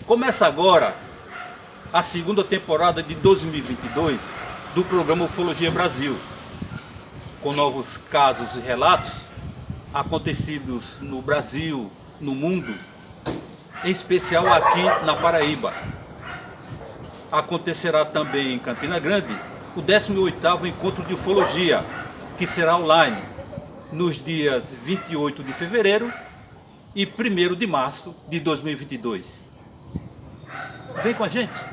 Começa agora a segunda temporada de 2022 do programa Ufologia Brasil, com novos casos e relatos acontecidos no Brasil, no mundo, em especial aqui na Paraíba. Acontecerá também em Campina Grande o 18º Encontro de Ufologia, que será online nos dias 28 de fevereiro e 1º de março de 2022. Vem com a gente!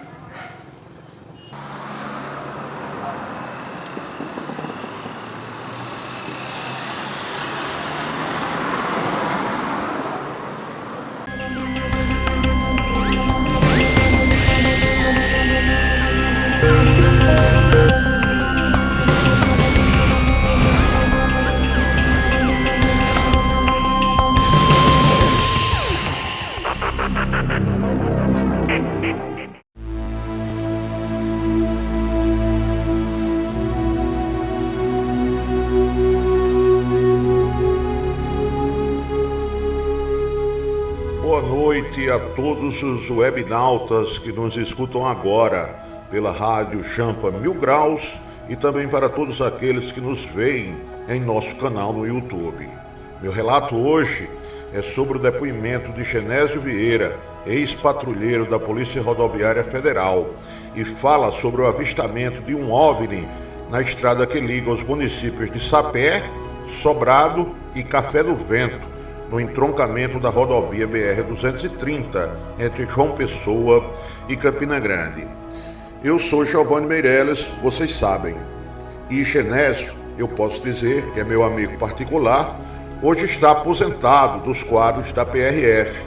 Boa noite a todos os webnautas que nos escutam agora pela rádio Champa 1000 Graus e também para todos aqueles que nos veem em nosso canal no YouTube. Meu relato hoje é sobre o depoimento de Genésio Vieira, ex-patrulheiro da Polícia Rodoviária Federal, e fala sobre o avistamento de um OVNI na estrada que liga os municípios de Sapé, Sobrado e Café do Vento, no entroncamento da rodovia BR-230, entre João Pessoa e Campina Grande. Eu sou Giovanni Meirelles, vocês sabem, e Genésio, eu posso dizer que é meu amigo particular, hoje está aposentado dos quadros da PRF,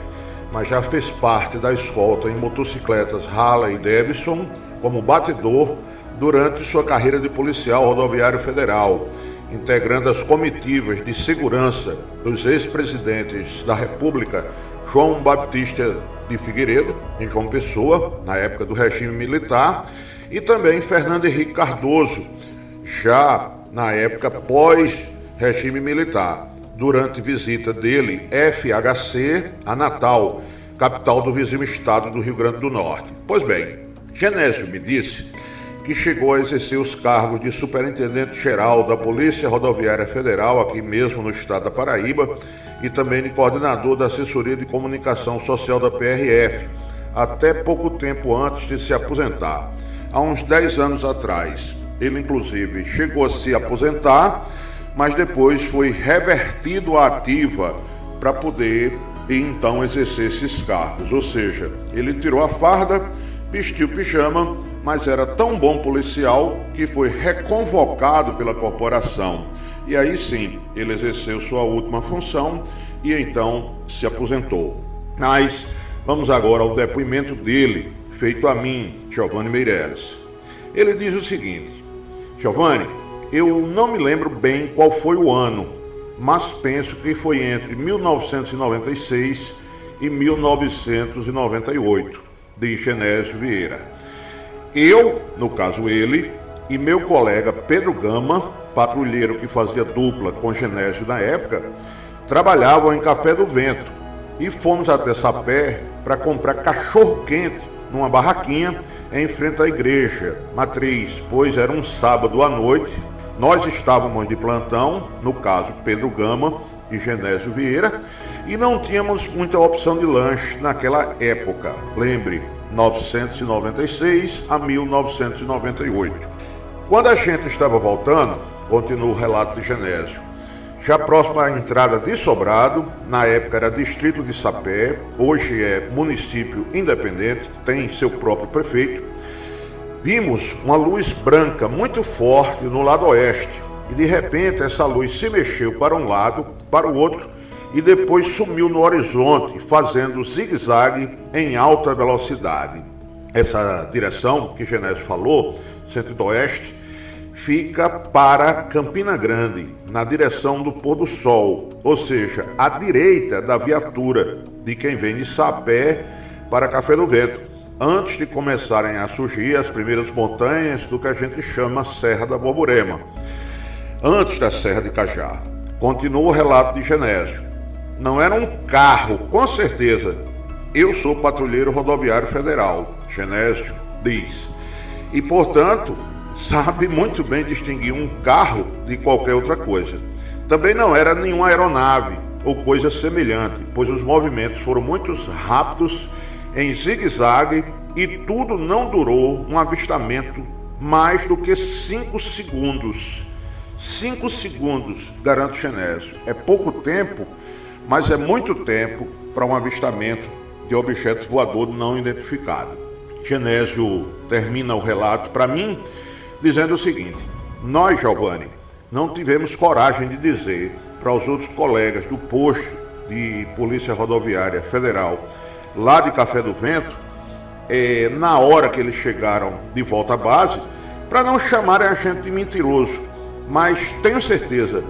mas já fez parte da escolta em motocicletas Harley Davidson como batedor durante sua carreira de policial rodoviário federal, integrando as comitivas de segurança dos ex-presidentes da República, João Baptista de Figueiredo, em João Pessoa, na época do regime militar, e também Fernando Henrique Cardoso, já na época pós-regime militar, durante visita dele, FHC, a Natal, capital do vizinho estado do Rio Grande do Norte. Pois bem, Genésio me disse que chegou a exercer os cargos de superintendente-geral da Polícia Rodoviária Federal, aqui mesmo no estado da Paraíba, e também de coordenador da Assessoria de Comunicação Social da PRF, até pouco tempo antes de se aposentar. Há uns 10 anos atrás, ele inclusive chegou a se aposentar, mas depois foi revertido à ativa para poder então exercer esses cargos. Ou seja, ele tirou a farda, vestiu o pijama, mas era tão bom policial que foi reconvocado pela corporação. E aí sim, ele exerceu sua última função e então se aposentou. Mas vamos agora ao depoimento dele, feito a mim, Giovanni Meirelles. Ele diz o seguinte: Giovanni, eu não me lembro bem qual foi o ano, mas penso que foi entre 1996 e 1998, diz Genésio Vieira. Eu, no caso ele, e meu colega Pedro Gama, patrulheiro que fazia dupla com Genésio na época, trabalhavam em Café do Vento e fomos até Sapé para comprar cachorro-quente numa barraquinha em frente à igreja matriz, pois era um sábado à noite. Nós estávamos de plantão, no caso Pedro Gama e Genésio Vieira, e não tínhamos muita opção de lanche naquela época. Lembre, 1996 a 1998. Quando a gente estava voltando, continua o relato de Genésio, já próximo à entrada de Sobrado, na época era distrito de Sapé, hoje é município independente, tem seu próprio prefeito, vimos uma luz branca muito forte no lado oeste, e de repente essa luz se mexeu para um lado, para o outro, e depois sumiu no horizonte, fazendo zigue-zague em alta velocidade. Essa direção que Genésio falou, centro-oeste, fica para Campina Grande, na direção do pôr do sol, ou seja, à direita da viatura de quem vem de Sapé para Café do Vento, antes de começarem a surgir as primeiras montanhas do que a gente chama Serra da Borborema, antes da Serra de Cajá. Continua o relato de Genésio. Não era um carro, com certeza, Eu sou patrulheiro rodoviário federal, Genésio diz, e, portanto, sabe muito bem distinguir um carro de qualquer outra coisa. Também não era nenhuma aeronave ou coisa semelhante, pois os movimentos foram muito rápidos, em zigue-zague, e tudo não durou um avistamento mais do que 5 segundos. 5 segundos, garanto Genésio. É pouco tempo, mas é muito tempo para um avistamento de objeto voador não identificado. Genésio termina o relato para mim dizendo o seguinte: nós, Giovanni, não tivemos coragem de dizer para os outros colegas do posto de Polícia Rodoviária Federal lá de Café do Vento, na hora que eles chegaram de volta à base, para não chamarem a gente de mentiroso, mas tenho certeza,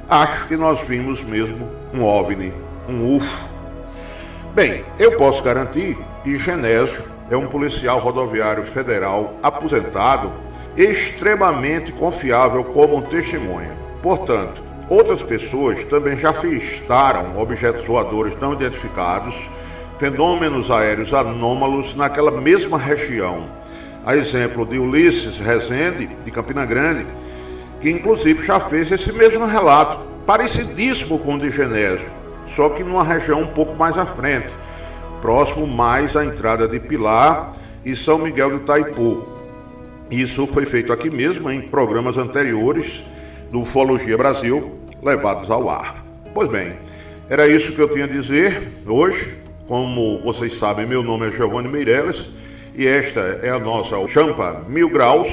acho que nós vimos mesmo um OVNI, um UFO. Bem, eu posso garantir que Genésio é um policial rodoviário federal aposentado, extremamente confiável como testemunha. Portanto, outras pessoas também já avistaram objetos voadores não identificados, fenômenos aéreos anômalos naquela mesma região. A exemplo de Ulisses Rezende, de Campina Grande, que inclusive já fez esse mesmo relato, parecidíssimo com o de Genésio, só que numa região um pouco mais à frente, próximo mais à entrada de Pilar e São Miguel do Itaipu. Isso foi feito aqui mesmo em programas anteriores do Ufologia Brasil, levados ao ar. Pois bem, era isso que eu tinha a dizer hoje. Como vocês sabem, meu nome é Giovanni Meirelles e esta é a nossa Champa 1000 Graus,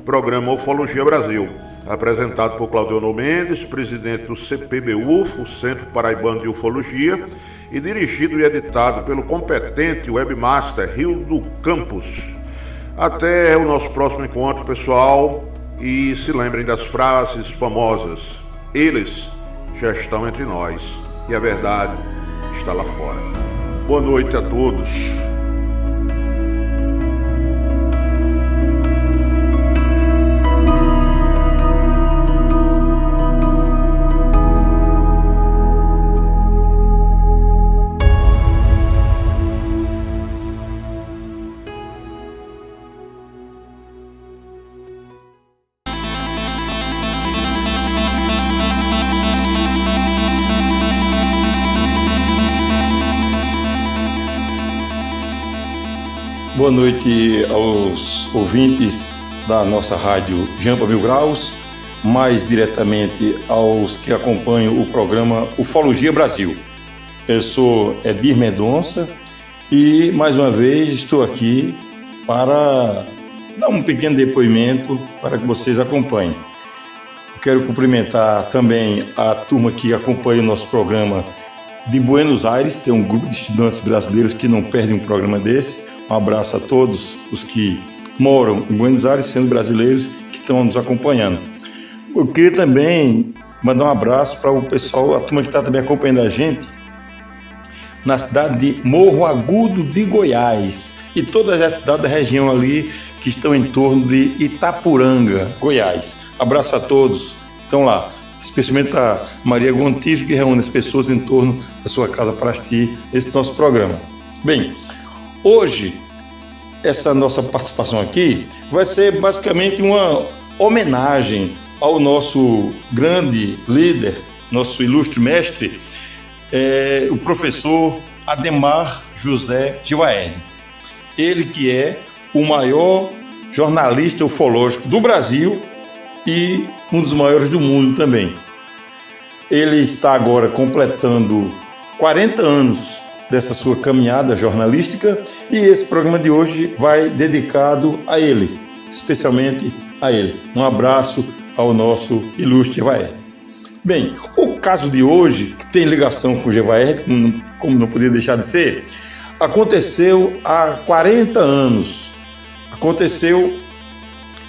programa Ufologia Brasil, apresentado por Claudionor Mendes, presidente do CPB-UFO, Centro Paraibano de Ufologia, e dirigido e editado pelo competente webmaster Rildo Campos. Até o nosso próximo encontro, pessoal, e se lembrem das frases famosas: eles já estão entre nós e a verdade está lá fora. Boa noite a todos. Boa noite aos ouvintes da nossa rádio Champa 1000 Graus, mais diretamente aos que acompanham o programa Ufologia Brasil. Eu sou Edir Mendonça e mais uma vez estou aqui para dar um pequeno depoimento para que vocês acompanhem. Quero cumprimentar também a turma que acompanha o nosso programa de Buenos Aires. Tem um grupo de estudantes brasileiros que não perdem um programa desse. Um abraço a todos os que moram em Buenos Aires, sendo brasileiros, que estão nos acompanhando. Eu queria também mandar um abraço para o pessoal, a turma que está também acompanhando a gente, na cidade de Morro Agudo de Goiás, e todas as cidades da região ali que estão em torno de Itapuranga, Goiás. Abraço a todos que estão lá, especialmente a Maria Gontijo, que reúne as pessoas em torno da sua casa para assistir esse nosso programa. Bem, hoje, essa nossa participação aqui vai ser basicamente uma homenagem ao nosso grande líder, nosso ilustre mestre, o professor Ademar José Givaerd. Ele que é o maior jornalista ufológico do Brasil e um dos maiores do mundo também. Ele está agora completando 40 anos dessa sua caminhada jornalística, e esse programa de hoje vai dedicado a ele, especialmente a ele. Um abraço ao nosso ilustre Givaerd. Bem, o caso de hoje, que tem ligação com o Givaerd, como não podia deixar de ser, aconteceu há 40 anos. Aconteceu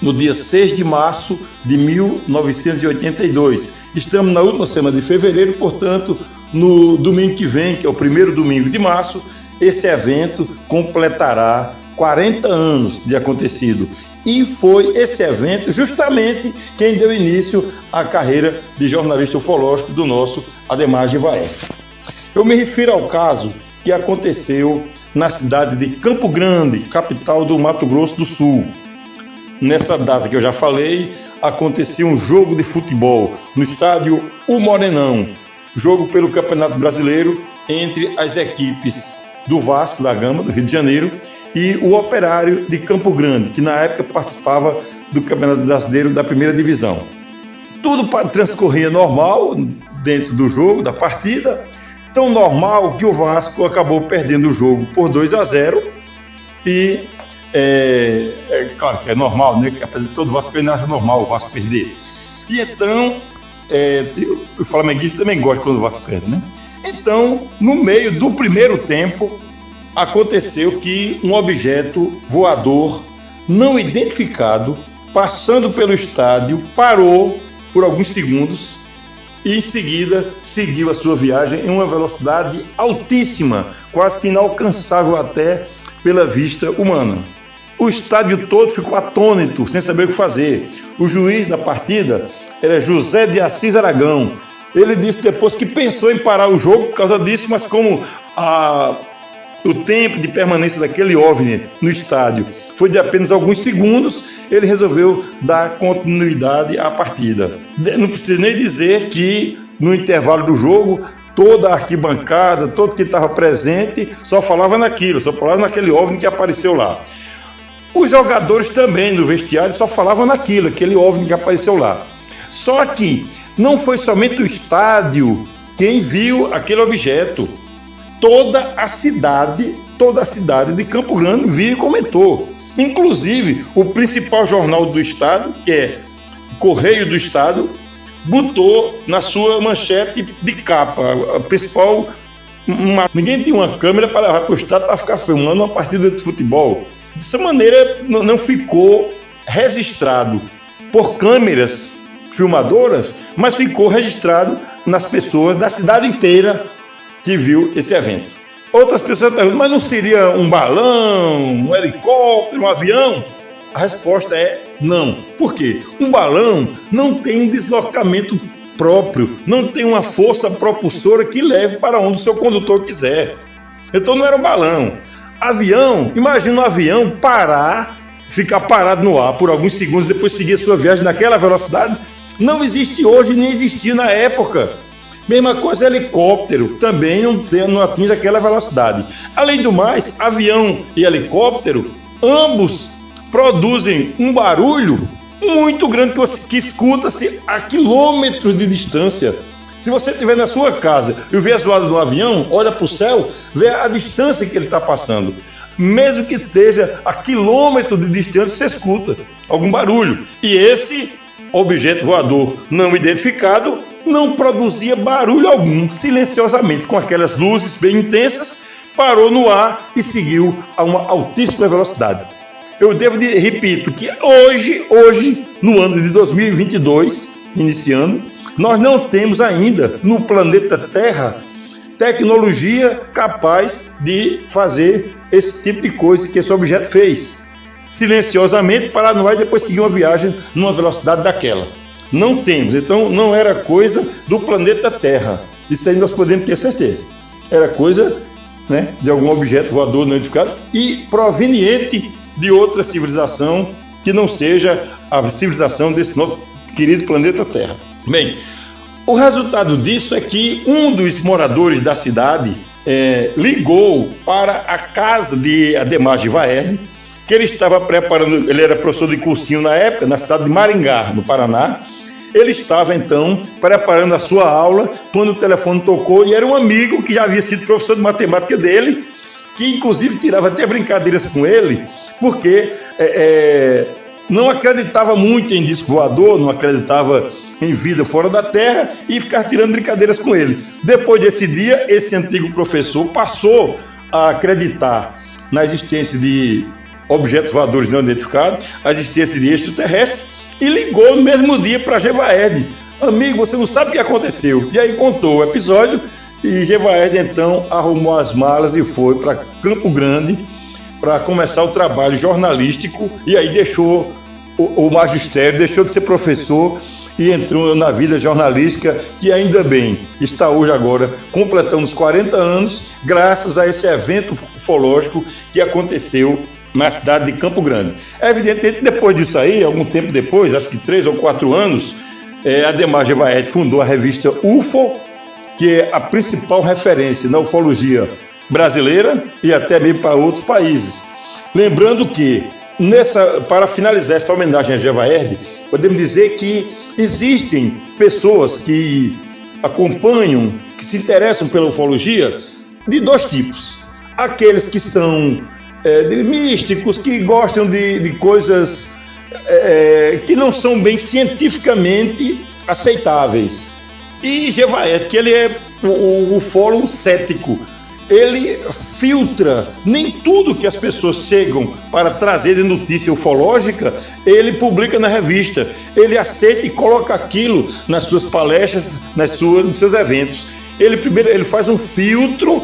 no dia 6 de março de 1982. Estamos na última semana de fevereiro, portanto, no domingo que vem, que é o primeiro domingo de março, esse evento completará 40 anos de acontecido. E foi esse evento justamente quem deu início à carreira de jornalista ufológico do nosso Ademar Givaerd. Eu me refiro ao caso que aconteceu na cidade de Campo Grande, capital do Mato Grosso do Sul. Nessa data que eu já falei, acontecia um jogo de futebol no estádio O Morenão, jogo pelo Campeonato Brasileiro entre as equipes do Vasco da Gama, do Rio de Janeiro, e o Operário de Campo Grande, que na época participava do Campeonato Brasileiro da Primeira Divisão. Tudo transcorria normal dentro do jogo, da partida, tão normal que o Vasco acabou perdendo o jogo por 2-0 e claro que é normal, né? Todo vascaíno acha normal o Vasco perder. E então, o flamenguista também gosta quando o Vasco perde, né? Então, no meio do primeiro tempo, aconteceu que um objeto voador não identificado, passando pelo estádio, parou por alguns segundos e em seguida seguiu a sua viagem em uma velocidade altíssima, quase que inalcançável até pela vista humana. O estádio todo ficou atônito, sem saber o que fazer. O juiz da partida era José de Assis Aragão. Ele disse depois que pensou em parar o jogo por causa disso, mas como o tempo de permanência daquele OVNI no estádio foi de apenas alguns segundos, ele resolveu dar continuidade à partida. Não preciso nem dizer que no intervalo do jogo, toda a arquibancada, todo que estava presente, só falava naquele OVNI que apareceu lá. Os jogadores também no vestiário só falavam naquilo, aquele OVNI que apareceu lá. Só que não foi somente o estádio quem viu aquele objeto. Toda a cidade de Campo Grande viu e comentou. Inclusive, o principal jornal do estado, que é o Correio do Estado, botou na sua manchete de capa, a principal... Ninguém tinha uma câmera para levar para o estado para ficar filmando uma partida de futebol. Dessa maneira, não ficou registrado por câmeras filmadoras, mas ficou registrado nas pessoas da cidade inteira que viu esse evento. Outras pessoas perguntam, mas não seria um balão, um helicóptero, um avião? A resposta é não. Por quê? Um balão não tem um deslocamento próprio, não tem uma força propulsora que leve para onde o seu condutor quiser. Então não era um balão. Avião, imagina um avião ficar parado no ar por alguns segundos, depois seguir a sua viagem naquela velocidade. Não existe hoje, nem existia na época. Mesma coisa, helicóptero também não atinge aquela velocidade. Além do mais, avião e helicóptero, ambos produzem um barulho muito grande que escuta-se a quilômetros de distância. Se você estiver na sua casa e ver as zoada do avião, olha para o céu, vê a distância que ele está passando. Mesmo que esteja a quilômetros de distância, você escuta algum barulho. E esse objeto voador não identificado não produzia barulho algum, silenciosamente, com aquelas luzes bem intensas, parou no ar e seguiu a uma altíssima velocidade. Eu repito que hoje, no ano de 2022, iniciando, nós não temos ainda no planeta Terra tecnologia capaz de fazer esse tipo de coisa que esse objeto fez. Silenciosamente parar no ar e depois seguir uma viagem numa velocidade daquela. Não temos, então não era coisa do planeta Terra. Isso aí nós podemos ter certeza. Era coisa, né, de algum objeto voador não identificado e proveniente de outra civilização que não seja a civilização desse nosso querido planeta Terra. Bem, o resultado disso é que um dos moradores da cidade ligou para a casa de Ademar Givaerd, que ele estava preparando, ele era professor de cursinho na época, na cidade de Maringá, no Paraná. Ele estava, então, preparando a sua aula, quando o telefone tocou, e era um amigo que já havia sido professor de matemática dele, que, inclusive, tirava até brincadeiras com ele, porque não acreditava muito em disco voador, não acreditava em vida fora da Terra, e ficava tirando brincadeiras com ele. Depois desse dia, esse antigo professor passou a acreditar na existência de objetos voadores não identificados, a existência de extraterrestres, e ligou no mesmo dia para Givaerd. Amigo, você não sabe o que aconteceu. E aí contou o episódio e Givaerd então arrumou as malas e foi para Campo Grande para começar o trabalho jornalístico e aí deixou o magistério, deixou de ser professor e entrou na vida jornalística, que ainda bem está hoje agora completando os 40 anos, graças a esse evento ufológico que aconteceu na cidade de Campo Grande. Evidentemente, depois disso aí, algum tempo depois, acho que 3 ou 4 anos, Ademar Jevaed fundou a revista UFO, que é a principal referência na ufologia brasileira e até mesmo para outros países. Lembrando que, para finalizar essa homenagem a Jevaed, podemos dizer que existem pessoas que acompanham, que se interessam pela ufologia de 2 tipos. Aqueles que são místicos, que gostam de coisas que não são bem cientificamente aceitáveis. E Jevaed, que ele é o ufólogo cético, ele filtra nem tudo que as pessoas chegam para trazer de notícia ufológica, ele publica na revista, ele aceita e coloca aquilo nas suas palestras, nos seus eventos. Ele faz um filtro,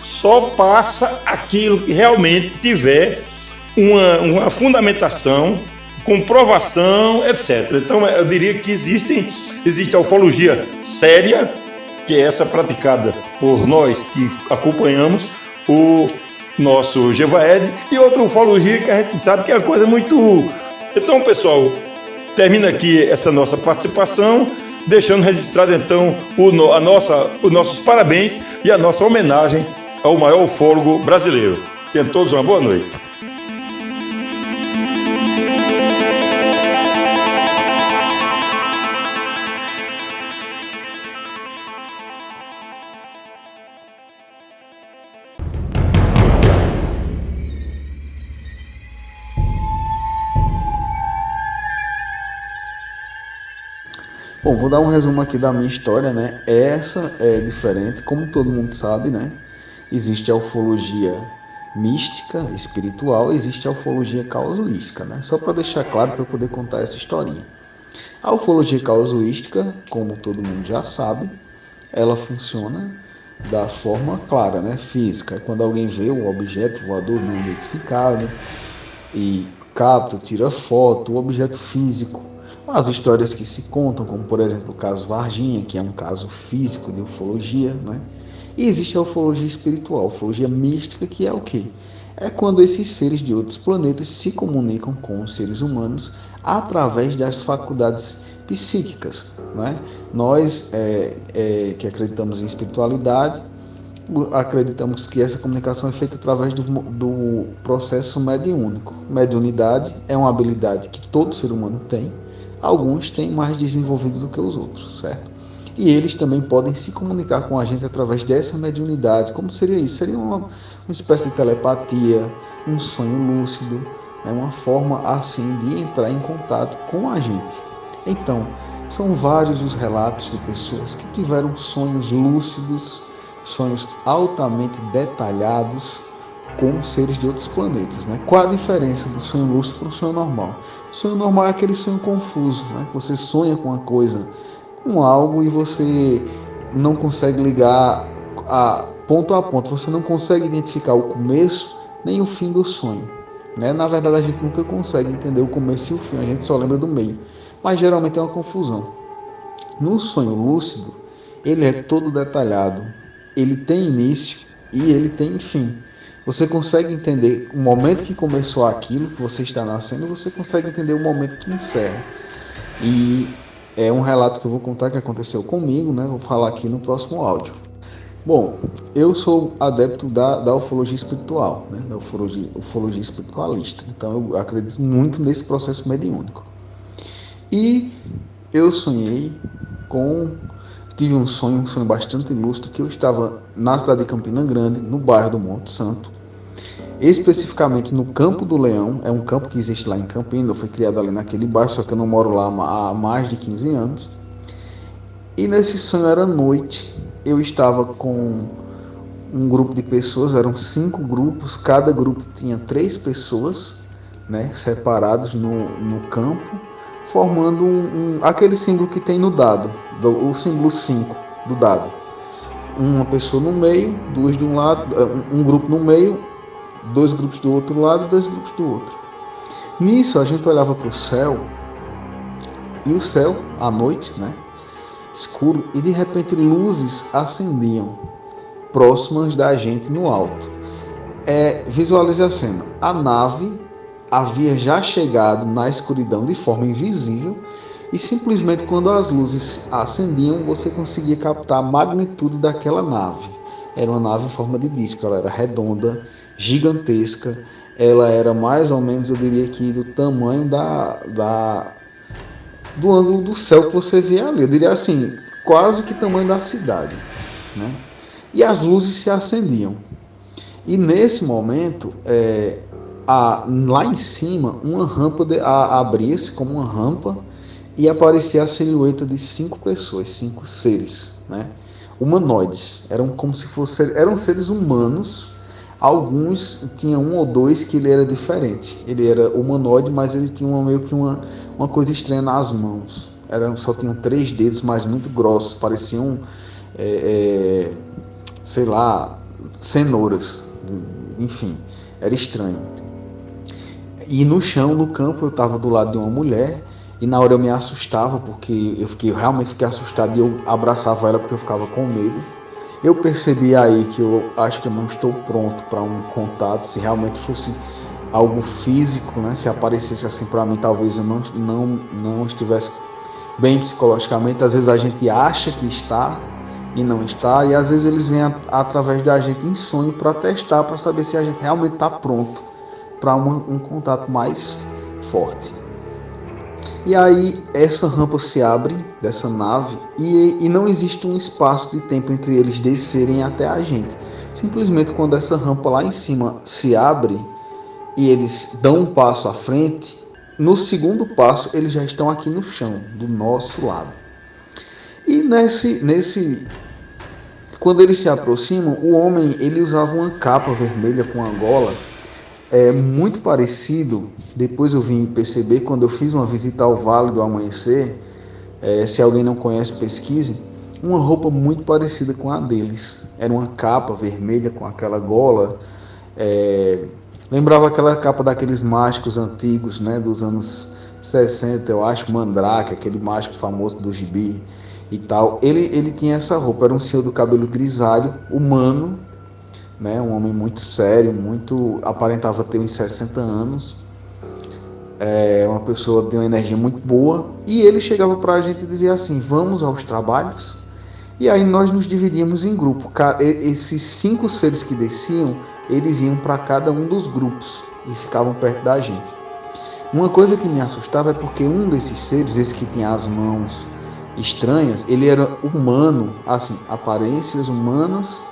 só passa aquilo que realmente tiver uma fundamentação, comprovação, etc. Então eu diria que existe a ufologia séria, que é essa praticada por nós que acompanhamos o nosso Jevaed, e outra ufologia que a gente sabe que é uma coisa muito... Então, pessoal, termina aqui essa nossa participação, deixando registrado então os nossos parabéns e a nossa homenagem ao maior ufólogo brasileiro. Tenham todos uma boa noite. Bom, vou dar um resumo aqui da minha história, né? Essa é diferente, como todo mundo sabe, né? Existe a ufologia mística, espiritual, existe a ufologia casuística, né? Só para deixar claro, para eu poder contar essa historinha. A ufologia casuística, como todo mundo já sabe, ela funciona da forma clara, né? Física. Quando alguém vê um objeto voador não identificado e capta, tira foto, o objeto físico. As histórias que se contam, como por exemplo o caso Varginha, que é um caso físico de ufologia, né? E existe a ufologia espiritual, a ufologia mística, que é o quê? É quando esses seres de outros planetas se comunicam com os seres humanos através das faculdades psíquicas, né? Nós que acreditamos em espiritualidade, acreditamos que essa comunicação é feita através do processo mediúnico. Mediunidade é uma habilidade que todo ser humano tem. Alguns têm mais desenvolvido do que os outros, certo? E eles também podem se comunicar com a gente através dessa mediunidade. Como seria isso? Seria uma espécie de telepatia, um sonho lúcido, uma forma assim de entrar em contato com a gente. Então, são vários os relatos de pessoas que tiveram sonhos lúcidos, sonhos altamente detalhados com seres de outros planetas, né? Qual a diferença do sonho lúcido para o sonho normal? O sonho normal é aquele sonho confuso, né? Você sonha com uma coisa, com algo, e você não consegue ligar ponto a ponto, você não consegue identificar o começo nem o fim do sonho, né? Na verdade, a gente nunca consegue entender o começo e o fim, a gente só lembra do meio, mas geralmente é uma confusão. No sonho lúcido, ele é todo detalhado, ele tem início e ele tem fim. Você consegue entender o momento que começou aquilo que você está nascendo, você consegue entender o momento que encerra. E é um relato que eu vou contar que aconteceu comigo, né? Vou falar aqui no próximo áudio. Bom, eu sou adepto da ufologia espiritual, né? Da ufologia espiritualista. Então eu acredito muito nesse processo mediúnico. E eu tive um sonho bastante lúcido, que eu estava na cidade de Campina Grande, no bairro do Monte Santo, especificamente no Campo do Leão. É um campo que existe lá em Campina, eu fui criado ali naquele bairro, só que eu não moro lá há mais de 15 anos. E nesse sonho era noite, eu estava com um grupo de pessoas, eram 5 grupos, cada grupo tinha 3 pessoas, né, separados no campo, formando aquele símbolo que tem no dado, o símbolo 5 do dado. Uma pessoa no meio, 2 de um lado, um grupo no meio, 2 grupos do outro lado, 2 grupos do outro. Nisso a gente olhava para o céu E o céu, à noite, né, escuro, e de repente luzes acendiam próximas da gente no alto. Visualize a cena. A nave havia já chegado na escuridão de forma invisível e simplesmente quando as luzes acendiam você conseguia captar a magnitude daquela nave. Era uma nave em forma de disco, ela era redonda, gigantesca, ela era mais ou menos, eu diria que do tamanho do ângulo do céu que você vê ali, eu diria assim, quase que tamanho da cidade, né? E as luzes se acendiam. E nesse momento, lá em cima, uma rampa abria-se como uma rampa e aparecia a silhueta de 5 pessoas, 5 seres, né? Humanoides. Eram seres humanos. Alguns tinham um ou dois que ele era diferente. Ele era humanoide, mas ele tinha meio que uma coisa estranha nas mãos. Só tinham 3 dedos, mas muito grossos, pareciam, sei lá, cenouras. Enfim, era estranho. E no chão, no campo, eu estava do lado de uma mulher e na hora eu me assustava porque eu realmente fiquei assustado e eu abraçava ela porque eu ficava com medo. Eu percebi aí que eu acho que eu não estou pronto para um contato, se realmente fosse algo físico, né? Se aparecesse assim para mim, talvez eu não estivesse bem psicologicamente. Às vezes a gente acha que está e não está, e às vezes eles vêm através da gente em sonho para testar, para saber se a gente realmente está pronto para um contato mais forte. E aí essa rampa se abre dessa nave e não existe um espaço de tempo entre eles descerem até a gente. Simplesmente quando essa rampa lá em cima se abre e eles dão um passo à frente, no segundo passo eles já estão aqui no chão, do nosso lado. E quando eles se aproximam, o homem ele usava uma capa vermelha com angola, muito parecido. Depois eu vim perceber quando eu fiz uma visita ao Vale do Amanhecer, se alguém não conhece, pesquise, uma roupa muito parecida com a deles. Era uma capa vermelha com aquela gola, lembrava aquela capa daqueles mágicos antigos, né, dos anos 60, eu acho, Mandrake, aquele mágico famoso do gibi e tal. Ele tinha essa roupa, era um senhor do cabelo grisalho, humano, né, um homem muito sério, aparentava ter uns 60 anos, uma pessoa de uma energia muito boa, e ele chegava para a gente e dizia assim: vamos aos trabalhos. E aí nós nos dividíamos em grupo. Esses 5 seres que desciam, eles iam para cada um dos grupos e ficavam perto da gente. Uma coisa que me assustava é porque um desses seres, esse que tinha as mãos estranhas, ele era humano, assim, aparências humanas,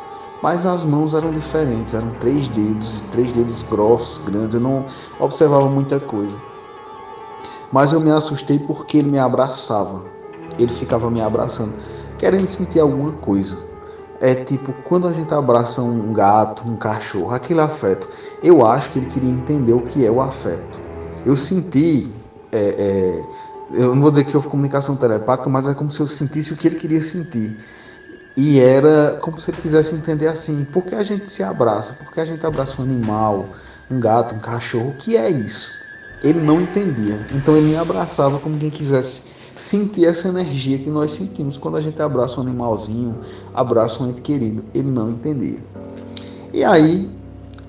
mas as mãos eram diferentes, eram 3 dedos grossos, grandes. Eu não observava muita coisa, mas eu me assustei porque ele me abraçava, ele ficava me abraçando, querendo sentir alguma coisa. Tipo quando a gente abraça um gato, um cachorro, aquele afeto. Eu acho que ele queria entender o que é o afeto. Eu senti, eu não vou dizer que houve comunicação telepática, mas é como se eu sentisse o que ele queria sentir. E era como se ele quisesse entender assim: por que a gente se abraça? Por que a gente abraça um animal, um gato, um cachorro? O que é isso? Ele não entendia. Então ele me abraçava como quem quisesse sentir essa energia que nós sentimos quando a gente abraça um animalzinho, abraça um ente querido. Ele não entendia. E aí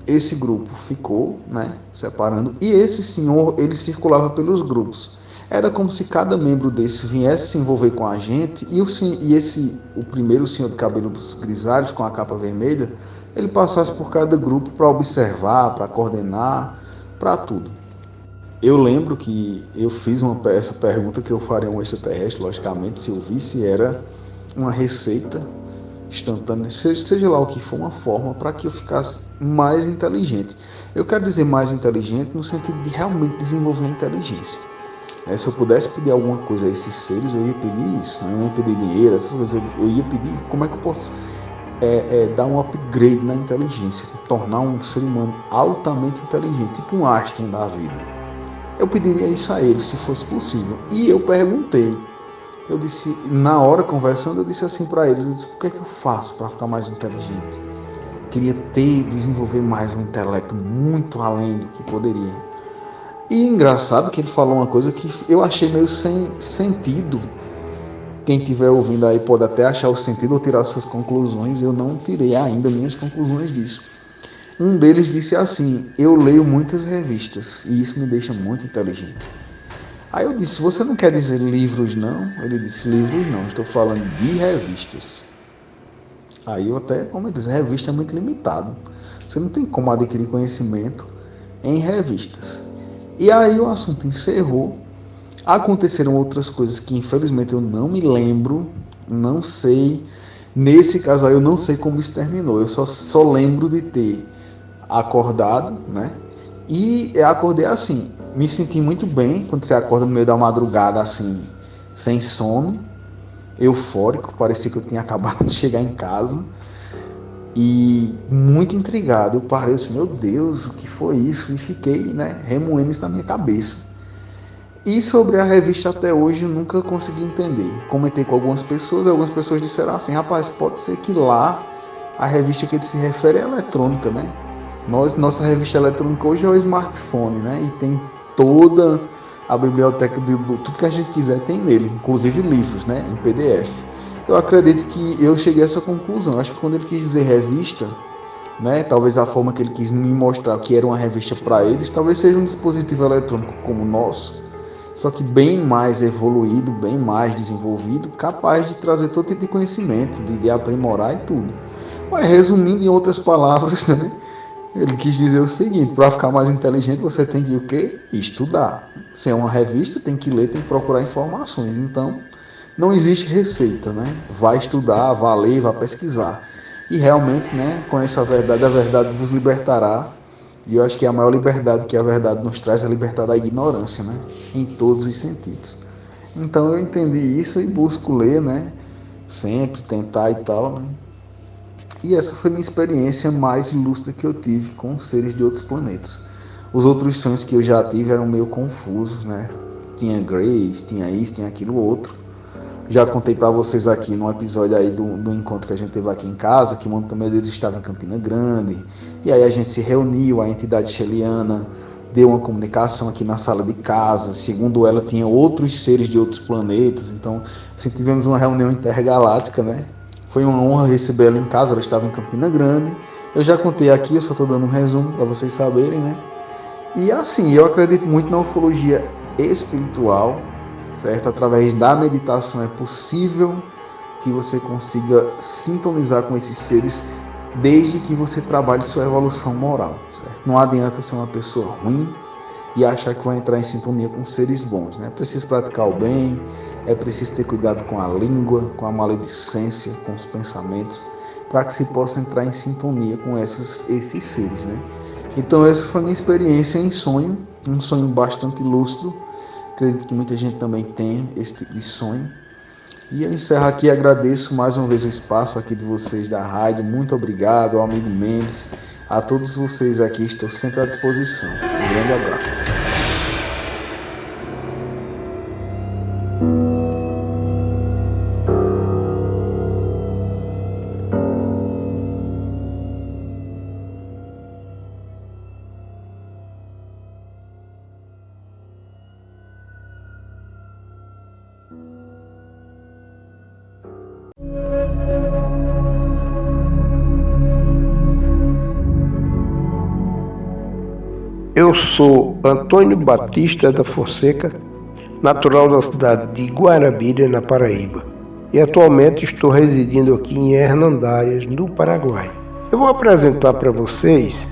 esse grupo ficou, né, separando, e esse senhor, ele circulava pelos grupos. Era como se cada membro desse viesse se envolver com a gente, e o primeiro senhor de cabelos grisalhos com a capa vermelha, ele passasse por cada grupo para observar, para coordenar, para tudo. Eu lembro que eu fiz essa pergunta que eu faria a um extraterrestre, logicamente, se eu visse, era uma receita instantânea, seja lá o que for, uma forma para que eu ficasse mais inteligente. Eu quero dizer mais inteligente no sentido de realmente desenvolver a inteligência. Se eu pudesse pedir alguma coisa a esses seres, eu ia pedir isso. Eu ia pedir dinheiro, essas coisas. Eu ia pedir como é que eu posso dar um upgrade na inteligência, tornar um ser humano altamente inteligente, tipo um Einstein da vida. Eu pediria isso a eles, se fosse possível. E eu perguntei. Eu disse, na hora conversando, eu disse assim para eles: eu disse, o que é que eu faço para ficar mais inteligente? Queria desenvolver mais um intelecto muito além do que poderia. E engraçado que ele falou uma coisa que eu achei meio sem sentido. Quem estiver ouvindo aí pode até achar o sentido ou tirar suas conclusões. Eu não tirei ainda minhas conclusões disso. Um deles disse assim: eu leio muitas revistas e isso me deixa muito inteligente. Aí eu disse: você não quer dizer livros não? Ele disse: livros não, estou falando de revistas. Aí eu até, como eu disse, revista é muito limitado. Você não tem como adquirir conhecimento em revistas. E aí o assunto encerrou. Aconteceram outras coisas que infelizmente eu não me lembro, não sei. Nesse caso aí eu não sei como isso terminou. Eu só lembro de ter acordado, né? E eu acordei assim, me senti muito bem quando você acorda no meio da madrugada assim, sem sono, eufórico, parecia que eu tinha acabado de chegar em casa e muito intrigado. Eu parei e disse: meu Deus, o que foi isso? E fiquei, né, remoendo isso na minha cabeça. E sobre a revista até hoje eu nunca consegui entender. Comentei com algumas pessoas disseram assim: rapaz, pode ser que lá a revista que ele se refere é eletrônica, né? Nossa revista eletrônica hoje é o smartphone, né? E tem toda a biblioteca de tudo que a gente quiser tem nele, inclusive livros, né? Em PDF. Eu acredito que eu cheguei a essa conclusão. Acho que quando ele quis dizer revista, né? Talvez a forma que ele quis me mostrar que era uma revista para eles, talvez seja um dispositivo eletrônico como o nosso, só que bem mais evoluído, bem mais desenvolvido, capaz de trazer todo tipo de conhecimento, de aprimorar e tudo. Mas resumindo em outras palavras, né? Ele quis dizer o seguinte: para ficar mais inteligente você tem que o quê? Estudar. Se é uma revista, tem que ler, tem que procurar informações. Então, não existe receita, né? Vai estudar, vai ler, vai pesquisar. E realmente, né, com essa verdade, a verdade vos libertará. E eu acho que a maior liberdade que a verdade nos traz é a liberdade da ignorância, né? Em todos os sentidos. Então eu entendi isso e busco ler, né? Sempre tentar e tal, né? E essa foi a minha experiência mais lúcida que eu tive com seres de outros planetas. Os outros sonhos que eu já tive eram meio confusos, né? Tinha Grace, tinha isso, tinha aquilo outro. Já contei para vocês aqui num episódio aí do encontro que a gente teve aqui em casa, que um também deles estava em Campina Grande. E aí a gente se reuniu, a entidade sheliana deu uma comunicação aqui na sala de casa. Segundo ela, tinha outros seres de outros planetas. Então, assim, tivemos uma reunião intergaláctica, né? Foi uma honra receber ela em casa, ela estava em Campina Grande. Eu já contei aqui, eu só estou dando um resumo para vocês saberem, né? E assim, eu acredito muito na ufologia espiritual, certo? Através da meditação é possível que você consiga sintonizar com esses seres, desde que você trabalhe sua evolução moral, certo? Não adianta ser uma pessoa ruim e achar que vai entrar em sintonia com seres bons, né? É preciso praticar o bem, é preciso ter cuidado com a língua, com a maledicência, com os pensamentos, para que se possa entrar em sintonia com esses seres, né? Então essa foi a minha experiência em sonho, um sonho bastante lúcido. Acredito que muita gente também tem esse tipo de sonho. E eu encerro aqui e agradeço mais uma vez o espaço aqui de vocês da rádio. Muito obrigado ao amigo Mendes, a todos vocês aqui, estou sempre à disposição. Um grande abraço. Eu sou Antônio Batista da Fonseca, natural da cidade de Guarabira, na Paraíba, e atualmente estou residindo aqui em Hernandárias, no Paraguai. Eu vou apresentar para vocês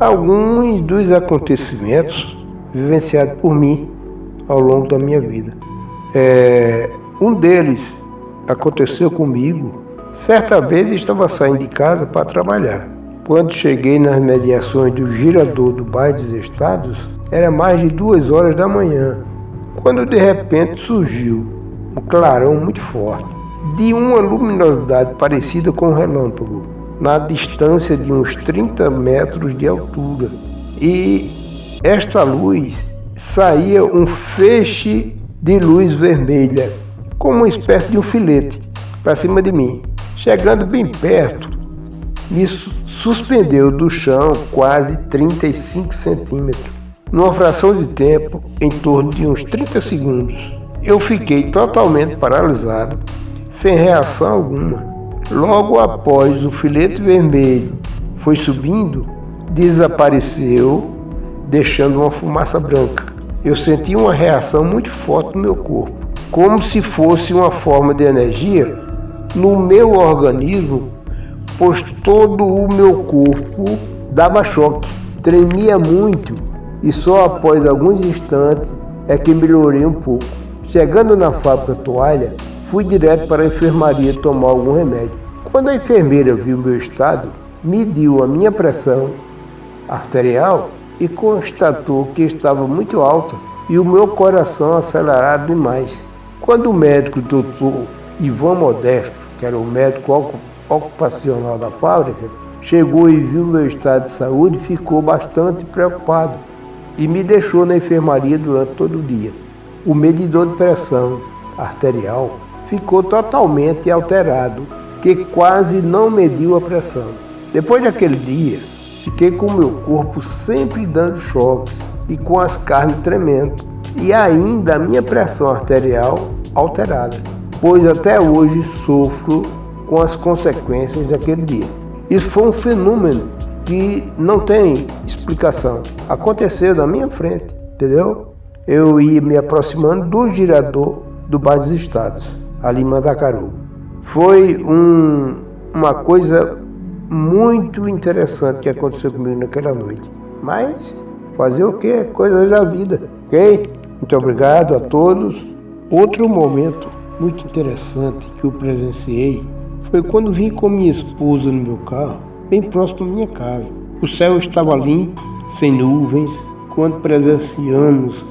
alguns dos acontecimentos vivenciados por mim ao longo da minha vida. Um deles aconteceu comigo. Certa vez eu estava saindo de casa para trabalhar. Quando cheguei nas mediações do Girador do Bairro dos Estados, era mais de 2 horas da manhã, quando de repente surgiu um clarão muito forte, de uma luminosidade parecida com um relâmpago, na distância de uns 30 metros de altura. E esta luz saía um feixe de luz vermelha, como uma espécie de um filete, para cima de mim. Chegando bem perto, me suspendeu do chão quase 35 centímetros. numa fração de tempo em torno de uns 30 segundos. Eu fiquei totalmente paralisado, sem reação alguma. Logo após o filete vermelho foi subindo, desapareceu, deixando uma fumaça branca. Eu senti uma reação muito forte no meu corpo, como se fosse uma forma de energia no meu organismo, pois todo o meu corpo dava choque, tremia muito e só após alguns instantes é que melhorei um pouco. Chegando na fábrica toalha, fui direto para a enfermaria tomar algum remédio. Quando a enfermeira viu meu estado, mediu a minha pressão arterial e constatou que estava muito alta e o meu coração acelerado demais. Quando o médico doutor Ivan Modesto, que era o médico ocupacional da fábrica, chegou e viu meu estado de saúde, ficou bastante preocupado e me deixou na enfermaria durante todo o dia. O medidor de pressão arterial ficou totalmente alterado, que quase não mediu a pressão. Depois daquele dia, fiquei com o meu corpo sempre dando choques e com as carnes tremendo, e ainda a minha pressão arterial alterada, pois até hoje sofro com as consequências daquele dia. Isso foi um fenômeno que não tem explicação. Aconteceu na minha frente, entendeu? Eu ia me aproximando do girador do Bar dos Estados, ali em Mandacaru. Foi uma coisa muito interessante que aconteceu comigo naquela noite. Mas fazer o quê? Coisa da vida, ok? Muito obrigado a todos. Outro momento muito interessante que eu presenciei foi quando vim com minha esposa no meu carro, bem próximo da minha casa. O céu estava limpo, sem nuvens, quando presenciamos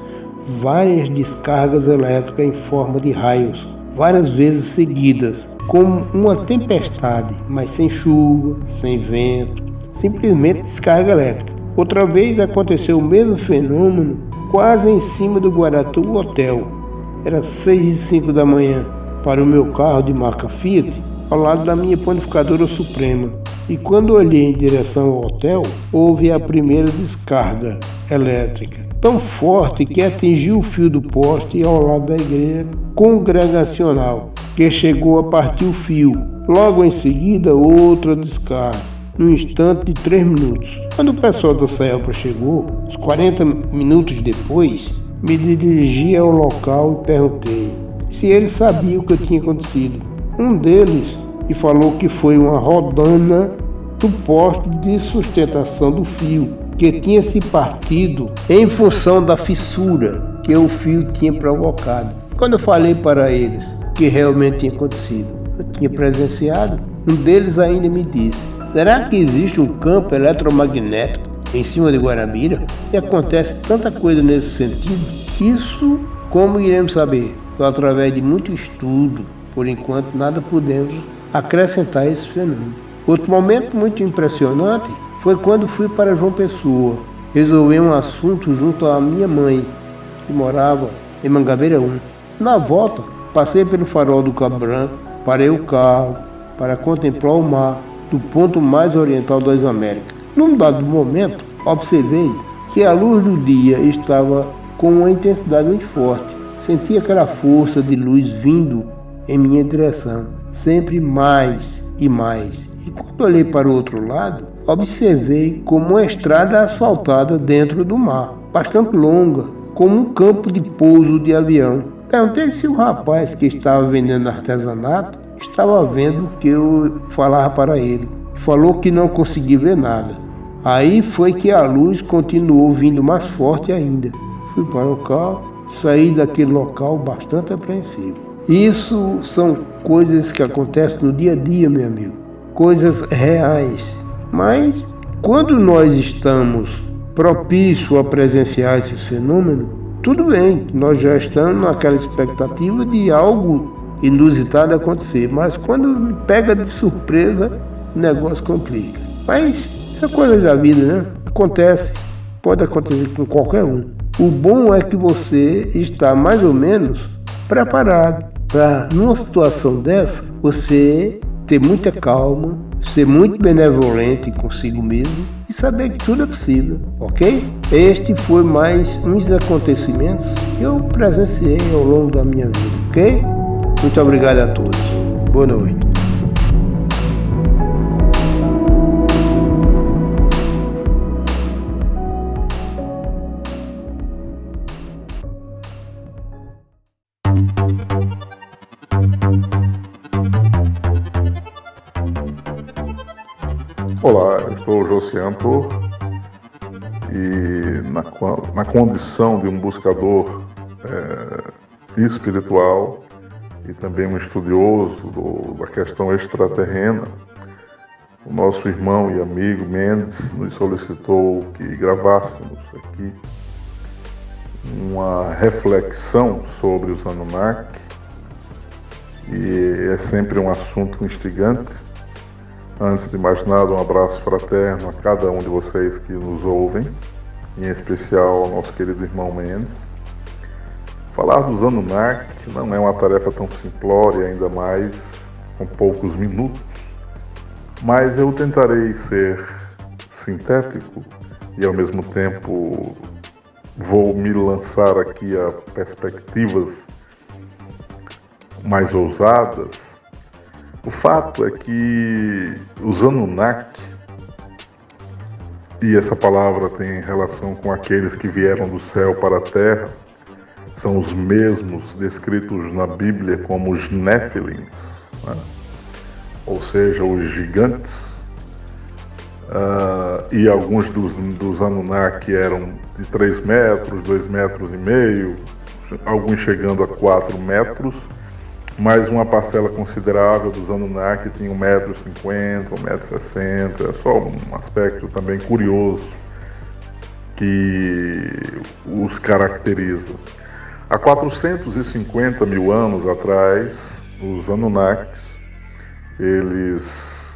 várias descargas elétricas em forma de raios, várias vezes seguidas, como uma tempestade, mas sem chuva, sem vento, simplesmente descarga elétrica. Outra vez aconteceu o mesmo fenômeno quase em cima do Guaratuba Hotel. Era 6h05 da manhã para o meu carro de marca Fiat, ao lado da minha panificadora Suprema. E quando olhei em direção ao hotel, houve a primeira descarga elétrica, tão forte que atingiu o fio do poste ao lado da igreja congregacional, que chegou a partir o fio. Logo em seguida, outra descarga, num instante de 3 minutos. Quando o pessoal da CELPA chegou, uns 40 minutos depois, me dirigi ao local e perguntei se eles sabiam o que tinha acontecido. Um deles me falou que foi uma rodana do poste de sustentação do fio, que tinha se partido em função da fissura que o fio tinha provocado. Quando eu falei para eles que realmente tinha acontecido, eu tinha presenciado, um deles ainda me disse: será que existe um campo eletromagnético em cima de Guarabira e acontece tanta coisa nesse sentido? Isso como iremos saber? Só através de muito estudo. Por enquanto nada podemos acrescentar a esse fenômeno. Outro momento muito impressionante foi quando fui para João Pessoa resolver um assunto junto à minha mãe, que morava em Mangabeira 1. Na volta, passei pelo farol do Cabo Branco, parei o carro para contemplar o mar do ponto mais oriental das Américas. Num dado momento, observei que a luz do dia estava com uma intensidade muito forte. Senti aquela força de luz vindo em minha direção, sempre mais e mais. E quando olhei para o outro lado, observei como uma estrada asfaltada dentro do mar, bastante longa, como um campo de pouso de avião. Perguntei se o rapaz que estava vendendo artesanato estava vendo o que eu falava para ele. Falou que não conseguia ver nada. Aí foi que a luz continuou vindo mais forte ainda. Fui para o carro, saí daquele local bastante apreensivo. Isso são coisas que acontecem no dia a dia, meu amigo. Coisas reais. Mas quando nós estamos propícios a presenciar esse fenômeno, tudo bem, nós já estamos naquela expectativa de algo inusitado acontecer. Mas quando me pega de surpresa, o negócio complica. Mas isso é coisa da vida, né? Acontece, pode acontecer com qualquer um. O bom é que você está mais ou menos preparado para, numa situação dessa, você ter muita calma, ser muito benevolente consigo mesmo e saber que tudo é possível, ok? Este foi mais uns acontecimentos que eu presenciei ao longo da minha vida, ok? Muito obrigado a todos. Boa noite. Olá, eu sou o Josian e na condição de um buscador espiritual e também um estudioso da questão extraterrena, o nosso irmão e amigo Mendes nos solicitou que gravássemos aqui uma reflexão sobre os Anunnaki, e é sempre um assunto instigante. Antes de mais nada, um abraço fraterno a cada um de vocês que nos ouvem, em especial ao nosso querido irmão Mendes. Falar dos Anunnaki não é uma tarefa tão simplória, ainda mais com poucos minutos, mas eu tentarei ser sintético e ao mesmo tempo vou me lançar aqui a perspectivas mais ousadas. O fato é que os Anunnaki, e essa palavra tem relação com aqueles que vieram do céu para a terra, são os mesmos descritos na Bíblia como os Néfilins, né? Ou seja, os gigantes. E alguns dos Anunnaki eram de 3 metros, 2,5 metros, alguns chegando a 4 metros, mas uma parcela considerável dos Anunnaki tinha 1,50 m, 1,60 m, é só um aspecto também curioso que os caracteriza. Há 450 mil anos atrás, os Anunnakis,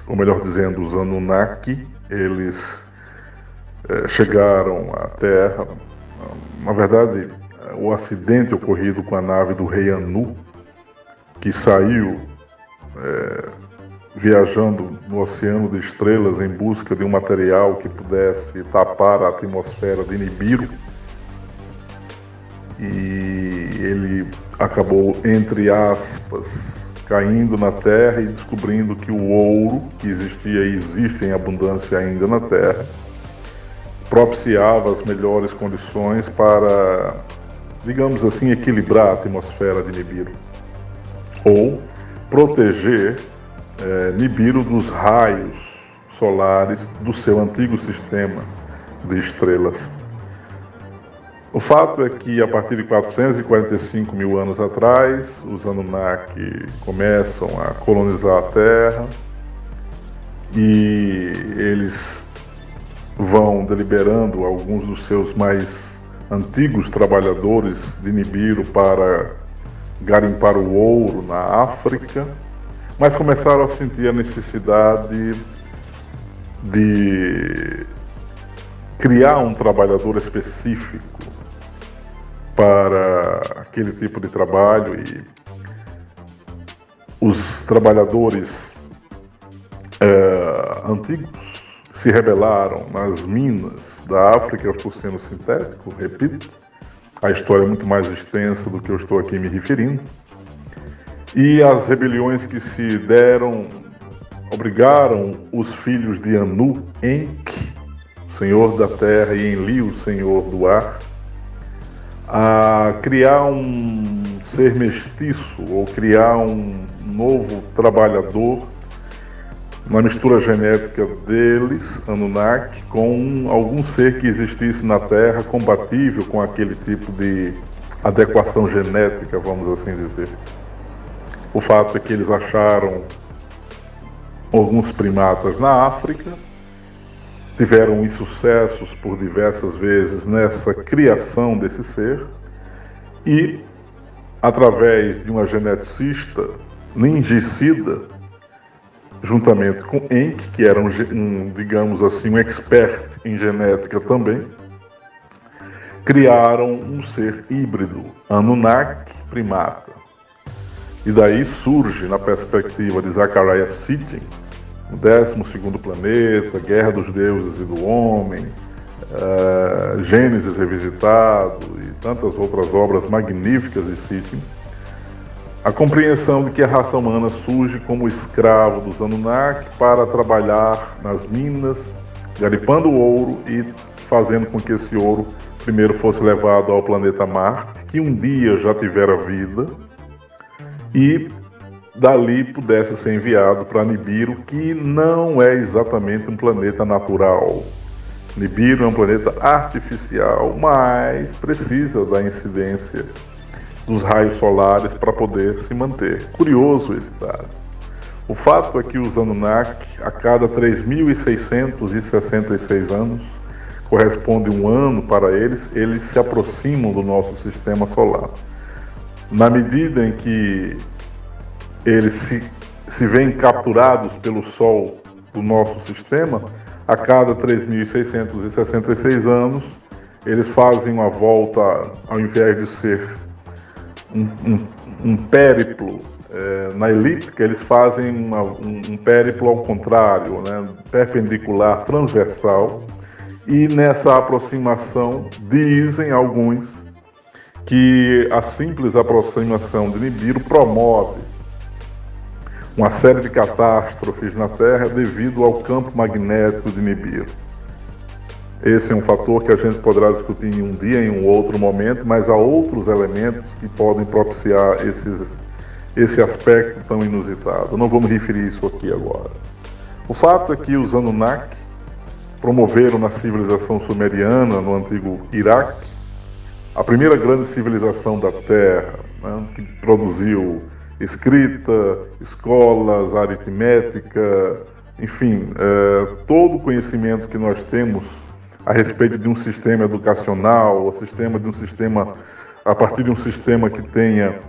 ou melhor dizendo, os Anunnaki, eles chegaram à Terra. Na verdade, o acidente ocorrido com a nave do rei Anu, que saiu viajando no oceano de estrelas em busca de um material que pudesse tapar a atmosfera de Nibiru, e ele acabou, entre aspas, caindo na Terra e descobrindo que o ouro que existia e existe em abundância ainda na Terra propiciava as melhores condições para, digamos assim, equilibrar a atmosfera de Nibiru, ou proteger Nibiru dos raios solares do seu antigo sistema de estrelas. O fato é que, a partir de 445 mil anos atrás, os Anunnaki começam a colonizar a Terra e eles vão deliberando alguns dos seus mais antigos trabalhadores de Nibiru para garimpar o ouro na África, mas começaram a sentir a necessidade de criar um trabalhador específico para aquele tipo de trabalho, e os trabalhadores antigos se rebelaram nas minas da África. Eu estou sendo sintético, repito, a história é muito mais extensa do que eu estou aqui me referindo, e as rebeliões que se deram obrigaram os filhos de Anu, Enki, senhor da terra, e Enlil, senhor do ar, a criar um ser mestiço, ou criar um novo trabalhador, uma mistura genética deles, Anunnaki, com algum ser que existisse na Terra compatível com aquele tipo de adequação genética, vamos assim dizer. O fato é que eles acharam alguns primatas na África, tiveram insucessos por diversas vezes nessa criação desse ser, e, através de uma geneticista ningicida, juntamente com Enki, que era digamos assim, um expert em genética também, criaram um ser híbrido, Anunnaki primata. E daí surge, na perspectiva de Zecharia Sitchin, o 12º Planeta, Guerra dos Deuses e do Homem, Gênesis Revisitado e tantas outras obras magníficas de Sitchin, a compreensão de que a raça humana surge como escravo dos Anunnaki para trabalhar nas minas, garipando ouro e fazendo com que esse ouro primeiro fosse levado ao planeta Marte, que um dia já tivera vida, e dali pudesse ser enviado para Nibiru, que não é exatamente um planeta natural. Nibiru é um planeta artificial, mas precisa da incidência dos raios solares para poder se manter. Curioso esse dado. O fato é que os Anunnaki, a cada 3.666 anos, corresponde um ano para eles se aproximam do nosso sistema solar. Na medida em que eles se veem capturados pelo Sol do nosso sistema, a cada 3.666 anos, eles fazem uma volta, ao invés de ser um périplo na elíptica, eles fazem um périplo ao contrário, né, perpendicular, transversal, e nessa aproximação dizem alguns que a simples aproximação de Nibiru promove uma série de catástrofes na Terra devido ao campo magnético de Nibiru. Esse é um fator que a gente poderá discutir em um dia, em um outro momento, mas há outros elementos que podem propiciar esse aspecto tão inusitado. Eu não vou me referir isso aqui agora. O fato é que os Anunnaki promoveram na civilização sumeriana, no antigo Iraque, a primeira grande civilização da Terra, né, que produziu escrita, escolas, aritmética, enfim, todo o conhecimento que nós temos a respeito de um sistema educacional, a partir de um sistema que tenha